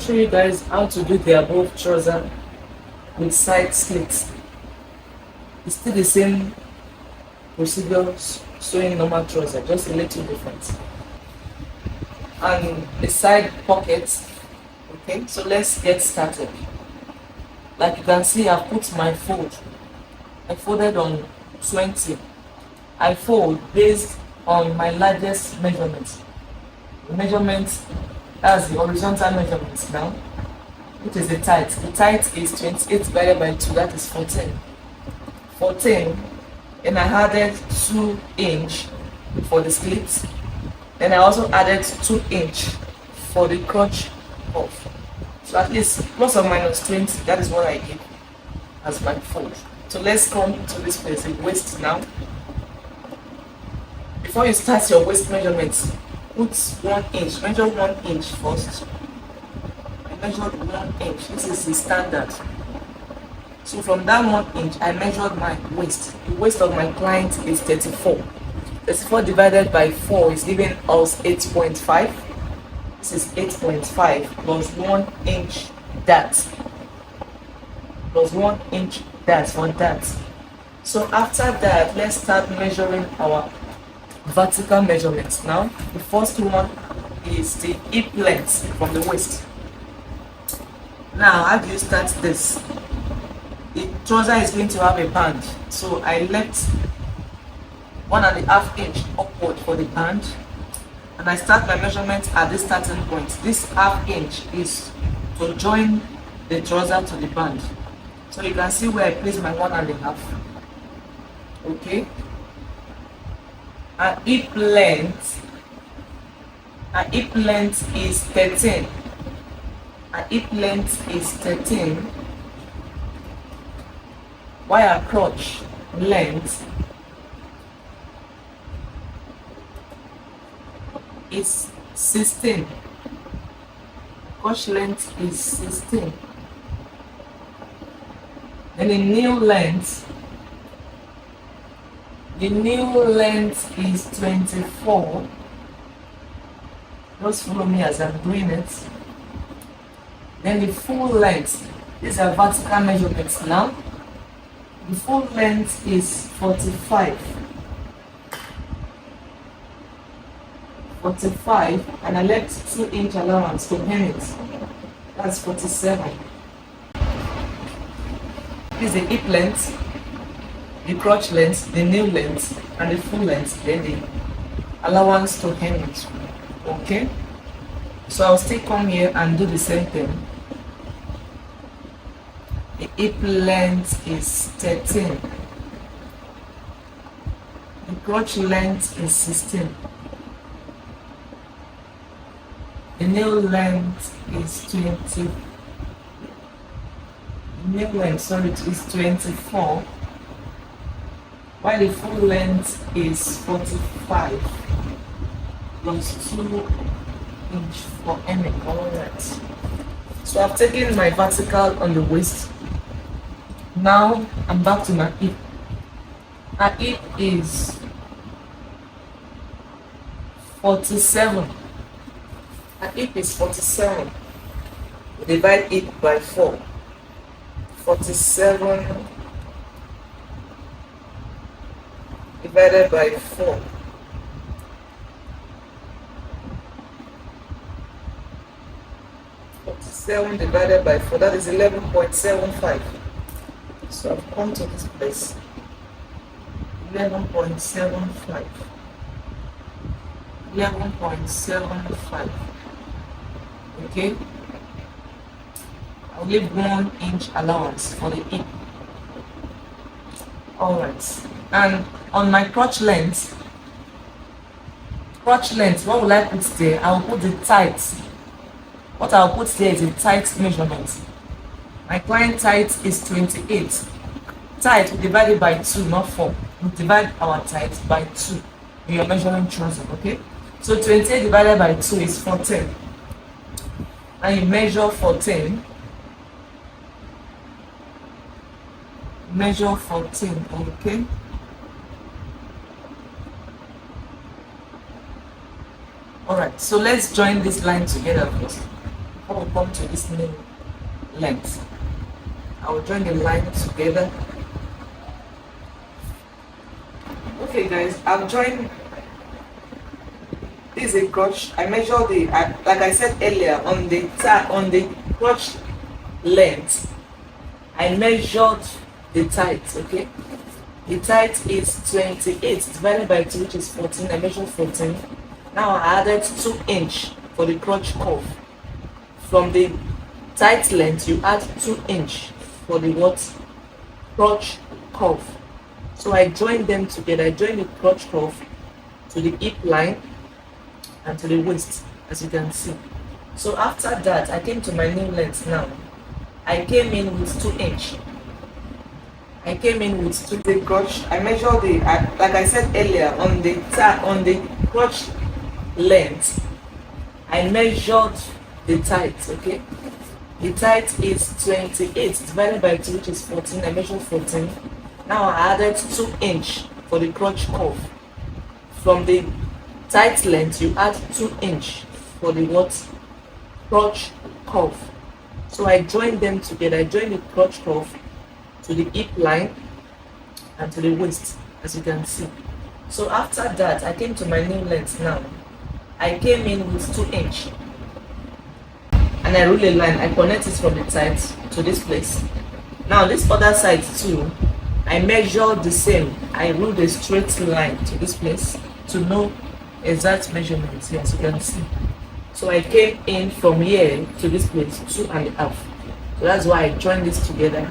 show you guys how to do the above trouser with side slits. It's still the same procedure sewing normal trouser, just a little different. And the side pockets. Okay, so let's get started. Like you can see, I've put my fold. I folded on 20. I fold based on my largest measurement. The measurement, that's the horizontal measurement now, which is the tight. The tight is 28 divided by 2, that is 14. 14, and I added 2 inch for the slits. Then I also added 2 inch for the crotch off. So at least plus or minus 20, that is what I give as my fold. So let's come to this place, the waist now. Before you start your waist measurements, put 1 inch, measure 1 inch first. I measured 1 inch, this is the standard. So from that 1 inch, I measured my waist. The waist of my client is 34. 34 divided by 4 is giving us 8.5. This is 8.5 plus 1 inch that. Plus 1 inch that for that. So after that, let's start measuring our vertical measurements. Now, the first one is the hip length from the waist. Now, how do you start this? The trouser is going to have a band, so I left 1.5 inch upward for the band, and I start my measurement at this starting point. This ½ inch is to join the trouser to the band. So you can see where I place my 1.5. Okay. And hip length is 13. And hip length is 13. While our crotch length is 16. Crotch length is 16. And the new length is 24. Just follow me as I'm doing it. Then the full length, these are vertical measurements now. The full length is 45. 45, and I left 2 inch allowance to hem it. That's 47. This is the hip length, the crotch length, the nail length, and the full length, then the allowance to hem it. Okay? So I'll still come here and do the same thing. The hip length is 13. The crotch length is 16. The nail length is 20. Nail length, is 24, while the full length is 45 plus 2 inch for hemming. Alright. So I've taken my vertical on the waist. Now I'm back to my hip. My hip is 47. My hip is 47. Divide it by 4. 47 divided by 4. 47 divided by 4, that is 11.75. So I've come to this place. 11.75. 11.75. Okay. I'll leave 1 inch allowance for the hip. Alright. And on my crotch length, what will I put there? I will put the tight. What I'll put there is a tight measurement. My client tight is 28. Tight, we divide it by 2, not 4. We divide our tight by 2 when you're measuring trouser, okay? So 28 divided by 2 is 14. And you measure 14. Measure 14, okay? Alright, so let's join this line together first. I will come to this new length. I will join the line together. Okay guys, I've joined. This is a crotch. I measure the, like I said earlier, on the crotch length, I measured the tight. Okay, the tight is 28 divided by 2, which is 14. I measured 14. Now I added 2 inch for the crotch curve. From the tight length, you add 2 inch for the what? Crotch curve. So I join them together. I join the crotch curve to the hip line and to the waist, as you can see. So after that, I came to my new length now. I came in with 2 inch. I came in with 2 the crotch. I measured the, like I said earlier, on the crotch length, I measured the tight. Okay, the tight is 28 divided by 2, which is 14. I measured 14. Now I added 2 inch for the crotch curve. From the tight length, you add 2 inch for the what? Crotch curve. So I join them together. I join the crotch curve to the hip line and to the waist, as you can see. So after that, I came to my new length now. I came in with 2 inch and I rule a line. I connect it from the tight to this place. Now this other side too, I measure the same. I rule a straight line to this place to know exact measurements here, as you can see. So I came in from here to this place 2.5. So that's why I joined this together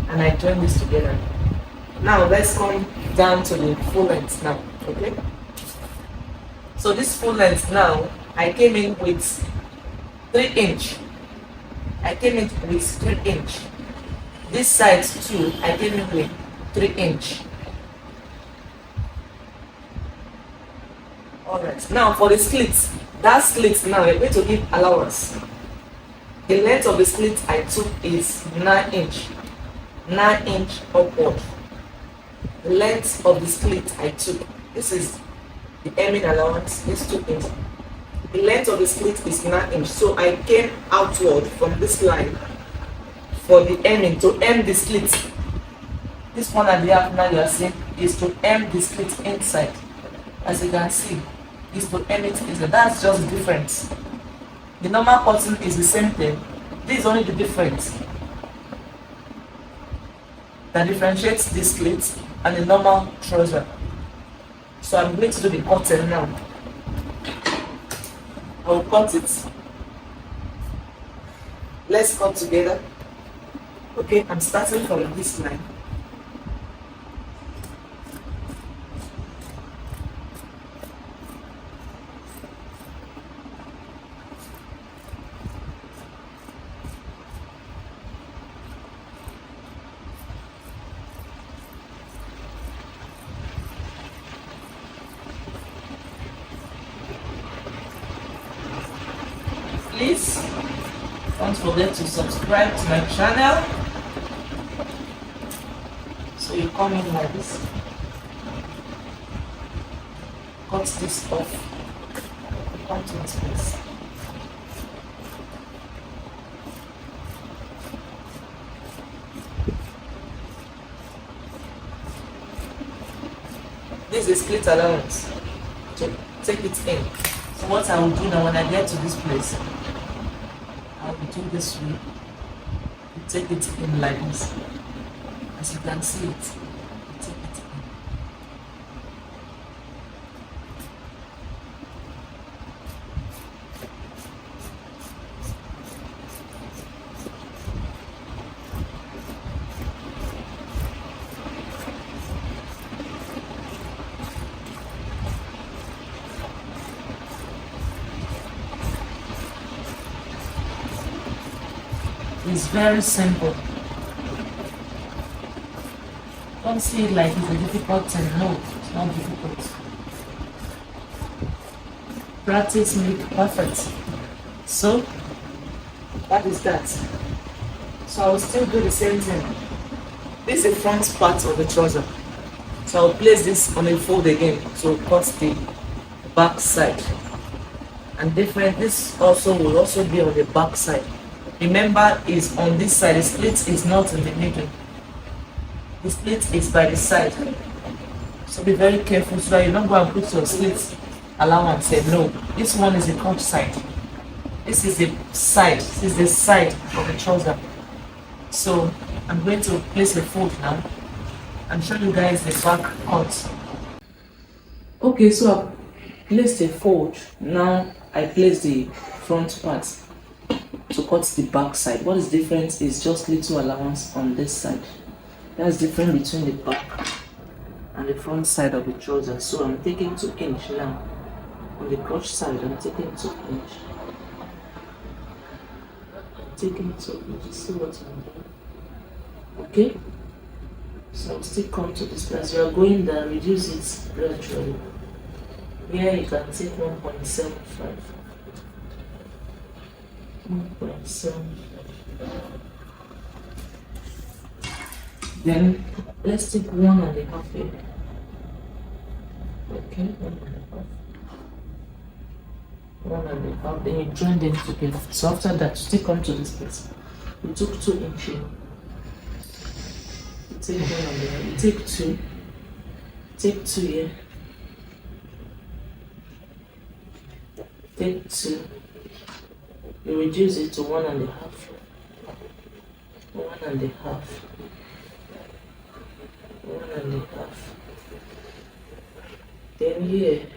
and I joined this together. Now let's come down to the full length now. Okay, so this full length now, I came in with 3 inch. I came in with 3 inch. This side too, I came in with 3 inch. Alright, now for the slits, that slit now we're going to give allowance. The length of the slit I took is 9 inch. 9 inch upward. The length of the slit I took, this is the hemming allowance, this 2 inch. The length of the slit is 9 inch. So I came outward from this line for the hemming, to hem the slit. This one and the half now you are seeing is to hem the slit inside. As you can see, is to hem it inside. That's just the difference. The normal cutting is the same thing. This is only the difference that differentiates this slit and the normal trouser. So I'm going to do the cutting now. I will cut it. Let's cut together. Okay, I'm starting from this line. Please don't forget to subscribe to my channel. So you come in like this, cut this off, come to this place. This is split allowance to take it in. So what I will do now, when I get to this place, I will do this way to take it in like this. As you can see it, take it in. It's very simple. Don't see it like it's a difficult thing. No, it's not difficult. Practice make perfect. So that is that. So I will still do the same thing. This is the front part of the trouser. So I'll place this on a fold again to cut the back side. and different. This also will also be on the back side. Remember, is on this side. The split is not in the middle. The split is by the side. So be very careful so that you don't go and put your slit allowance and no. This one is the crotch side. This is the side. This is the side of the trouser. So I'm going to place the fold now and show you guys the back cut. Okay, so I placed the fold. Now I place the front part to cut the back side. What is different is just little allowance on this side. That's different between the back and the front side of the trouser. So I'm taking 2 inch now. On the crotch side, I'm taking 2 inch. I'm taking 2 inch. See what I'm doing? Okay? So I'll still come to this place. You are going down, reduce it gradually. Here you can take 1.75. 1.75. Then let's take 1.5 here. Okay, 1.5. 1.5. Then you join them together. So after that, you still come to this place. You took 2 inch here. You take 1 there. You take 2. Take 2 here. Take 2. You reduce it to 1.5. 1.5. 1.5. Then here,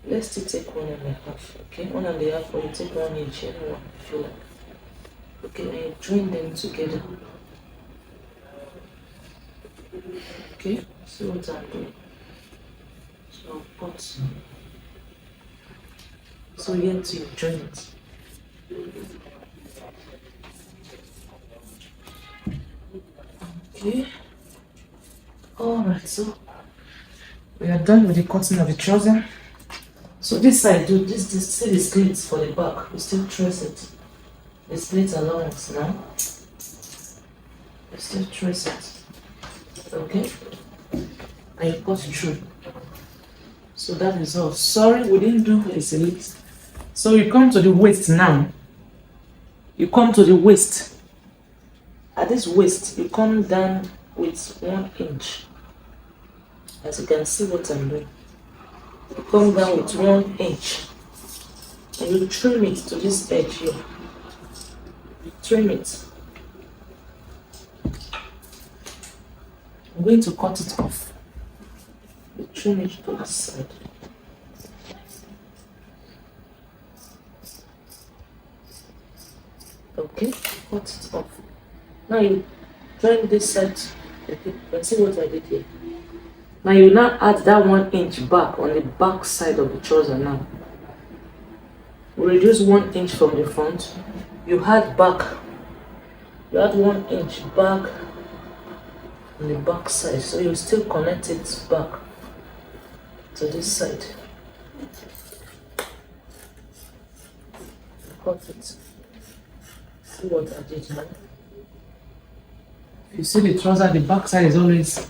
let's still take 1.5. Okay, 1.5, or you take 1 inch, anyone if you like. Okay, and you join them together. Okay, see what I'm doing. So I'll cut. So here to join it. Okay. Alright, so we are done with the cutting of the trouser. So this side, do this see the slits for the back. We still trace it. The split allowance now. We still trace it. Okay. And you cut through. So that is all. Sorry, we didn't do a slit. So you come to the waist now. You come to the waist. At this waist, you come down with 1 inch. As you can see what I'm doing. You come down with 1 inch. And you trim it to this edge here. You trim it. I'm going to cut it off. You trim it to this side. Okay, cut it off. Now you join this side. Okay, you can see what I did here. Now you now add that 1 inch back on the back side of the trouser now. We reduce 1 inch from the front. You add back. You add 1 inch back on the back side. So you still connect it back to this side. Cut it. See what I did now. If you see the trouser, the back side is always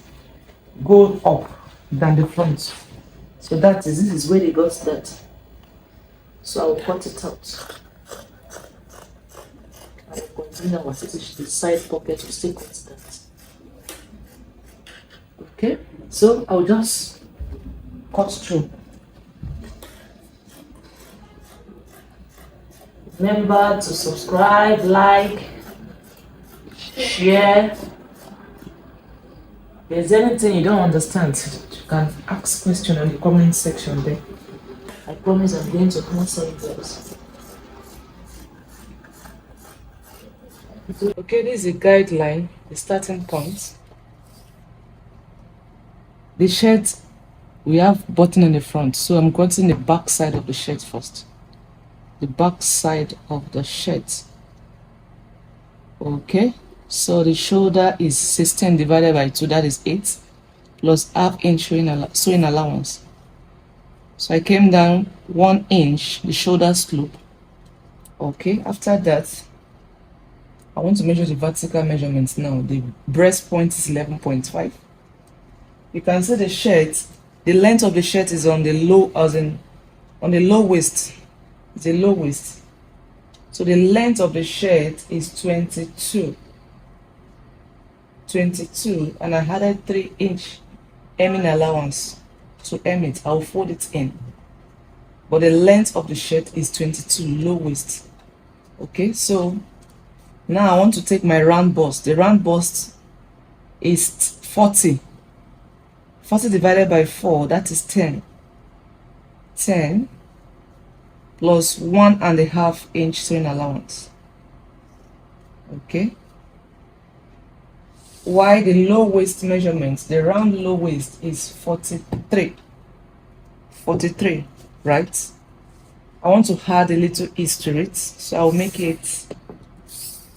go up than the front. So this is where they got that. So I'll cut it out. I will continue our the side pocket to still cut that. Okay, so I'll just cut through. Remember to subscribe, like, share. If there's anything you don't understand, you can ask questions in the comment section there. I promise I'm going to answer you guys. Okay, this is a guideline, the starting point. The shirt, we have button in the front, so I'm cutting the back side of the shirt first. The back side of the shirt. Okay, so the shoulder is 16 divided by 2, that is 8, plus ½ inch sewing allowance. So I came down 1 inch, the shoulder slope. Okay, after that, I want to measure the vertical measurements now. The breast point is 11.5. You can see the shirt, the length of the shirt is on the low, as in on the low waist. It's a low waist. So the length of the shirt is 22, and I added 3-inch hemming allowance to hem it. I'll fold it in, but the length of the shirt is 22, low waist. Okay, so now I want to take my round bust. The round bust is 40 divided by 4, that is 10 plus 1.5 inch sewing allowance. Okay, while the low waist measurement, the round low waist is 43, right? I want to add a little ease to it, so I'll make it,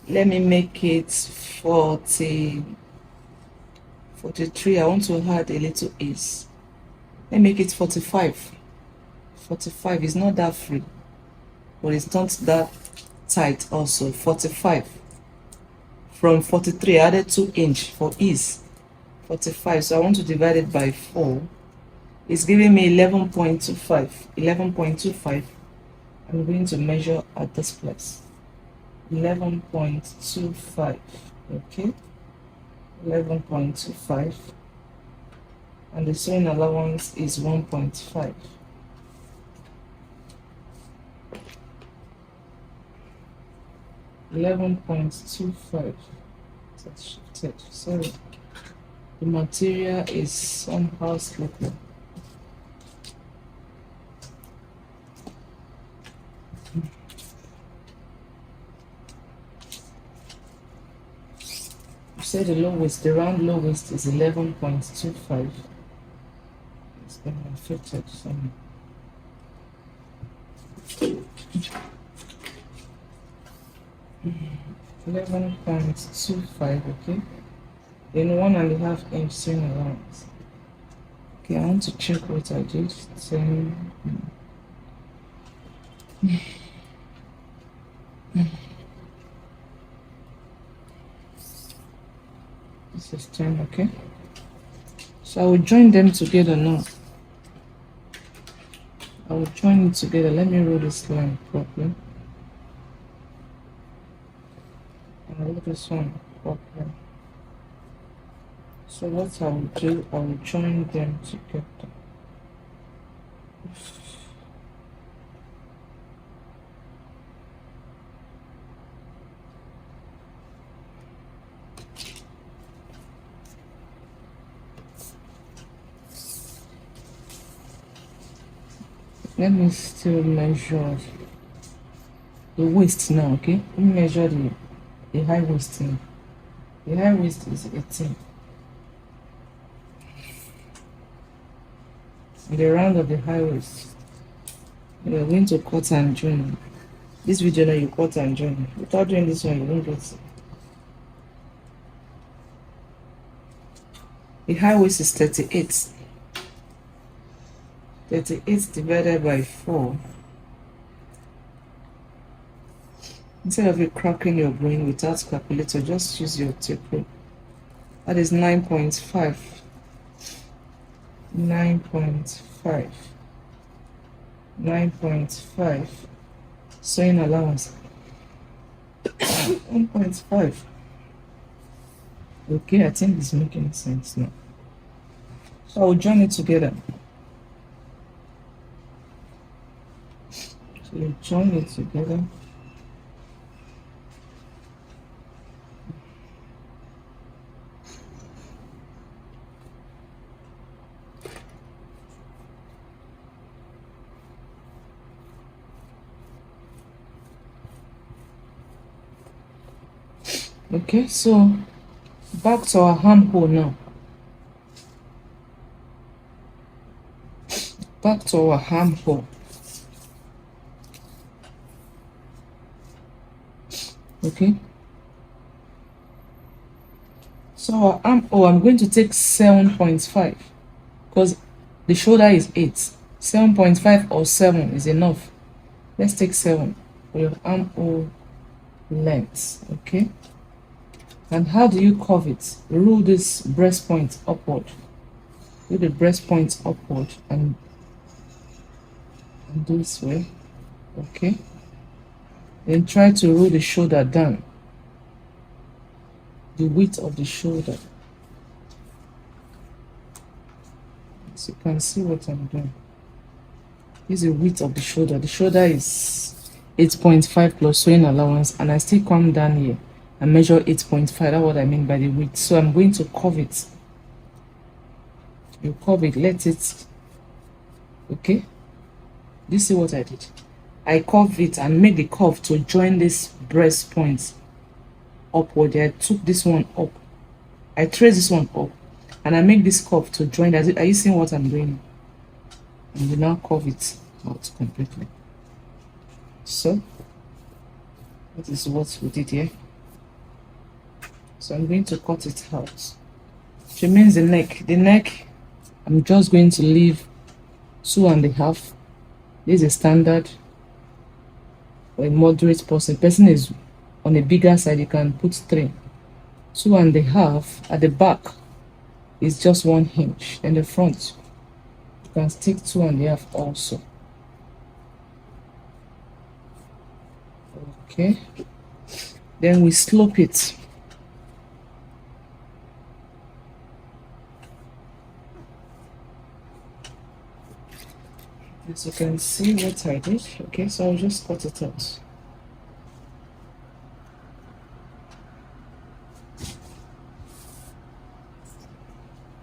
let me make it 43. I want to add a little ease. Let me make it 45. 45 is not that free, but it's not that tight also. 45. From 43 I added 2 inch for ease. 45, so I want to divide it by 4. It's giving me 11.25. I'm going to measure at this place. 11.25. Okay, 11.25, and the sewing allowance is 1.5. $11.25. That's shifted. Sorry, the material is somehow slipping. You said the low waist, the round low waist is 11.25. It's been affected some. $11.25, okay. Then 1.5 inch sewing allowance. Okay, I want to check what I did. 10. This is 10, okay. So I will join them together now. I will join it together. Let me roll this line properly. And roll this one properly. So what I will do, I will join them together. Let me still measure the waist now, okay? Let me measure the high waist now. The high waist is 18. The round of the high waist, we are going to cut and join. This video now you cut and join. Without doing this one, you won't get it. The high waist is 38. 38 divided by 4. Instead of you cracking your brain without calculator, just use your tape rule. That is 9.5. 9.5. 9.5. Sewing allowance. 1.5. Okay, I think it's making sense now. So I will join it together. So you join it together. Okay, so back to our armhole now. Back to our armhole. Okay, so our armhole, I'm going to take 7.5 because the shoulder is 8. 7.5 or 7 is enough. Let's take 7 for your armhole length. Okay, and how do you curve it? Rule this breast point upward. Do the breast point upward and and this way. Okay, then try to roll the shoulder down, the width of the shoulder. So you can see what I'm doing. This is the width of the shoulder. The shoulder is 8.5 plus sewing allowance, and I still come down here and measure 8.5. That's what I mean by the width. So I'm going to curve it. You curve it, let it, okay? You see what I did? I curve it and make the curve to join this breast point upward. I took this one up. I trace this one up, and I make this curve to join. Are you seeing what I'm doing? And you now curve it out completely. So that is what we did here. So I'm going to cut it out. Which remains the neck. The neck, I'm just going to leave 2.5. This is a standard for a moderate person. Person is on a bigger side, you can put 3. 2.5 at the back is just 1 inch. And the front, you can stick 2.5 also. Okay, then we slope it. As you can see what I did. Okay, so I'll just cut it out.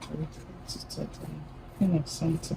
Cut it out in of center.